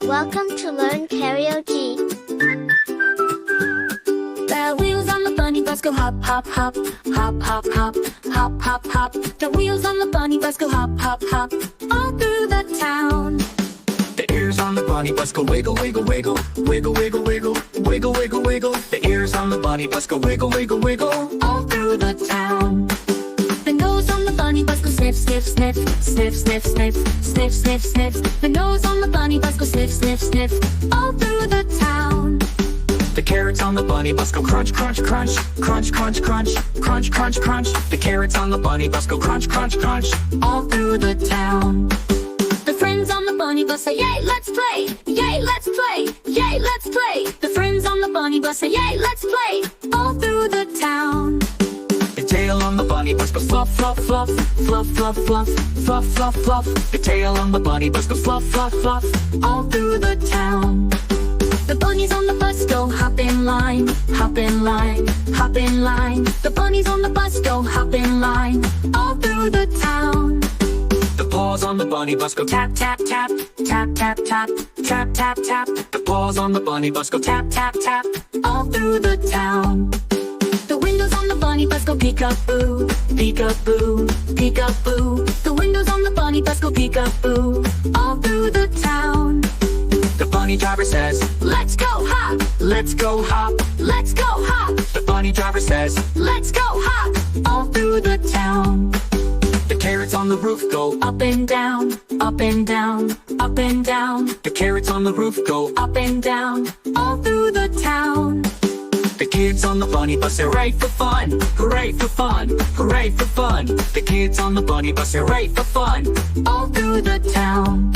Welcome to Learn Karaoke. The wheels on the bunny bus go hop, hop, hop, hop, hop, hop, hop, hop, hop. The wheels on the bunny bus go hop, hop, hop, all through the town. The ears on the bunny bus go wiggle, wiggle, wiggle, wiggle, wiggle, wiggle, wiggle, wiggle, wiggle. The ears on the bunny bus go wiggle, wiggle, wiggle, all through the town. The nose on the bunny bus go sniff, sniff, sniff, sniff, sniff, sniff, sniff, sniff, sniff. The nose on the bunny bus go sniff, sniff, sniff, all through the town. The carrots on the bunny bus go crunch, crunch, crunch, crunch, crunch, crunch, crunch, crunch, crunch. The carrots on the bunny bus go crunch, crunch, crunch, all through the town. The friends on the bunny bus say, yay, let's play, yay, let's play, yay, let's play. The friends on the bunny bus say, yay, let's play, all through the town. The tail on the bunny bus goes fluff, fluff, fluff, fluff, fluff, fluff, fluff, fluff, fluff. The tail on the bunny bus goes fluff, fluff, fluff, all through the town. The bunnies on the bus go hop in line, hop in line, hop in line. The bunnies on the bus go hop in line, all through the town. The paws on the bunny bus go tap, tap, tap, tap, tap, tap, tap, tap, tap. The paws on the bunny bus go tap, tap, tap, all through the town. The windows on the bunny bus go peek-a-boo, peek-a-boo, peek-a-boo. The windows on the bunny bus go peek-a-boo, all through the town. The bunny driver says, let's go hop, let's go hop, let's go hop. The bunny driver says, let's go hop, all through the town. The carrots on the roof go up and down, up and down, up and down. The carrots on the roof go up and down, all through the town. The kids on the bunny bus say, hooray for fun, hooray for fun, hooray for fun. The kids on the bunny bus say, hooray for fun, all through the town.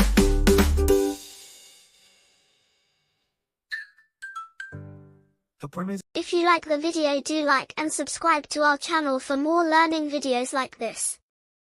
If you like the video, do like and subscribe to our channel for more learning videos like this.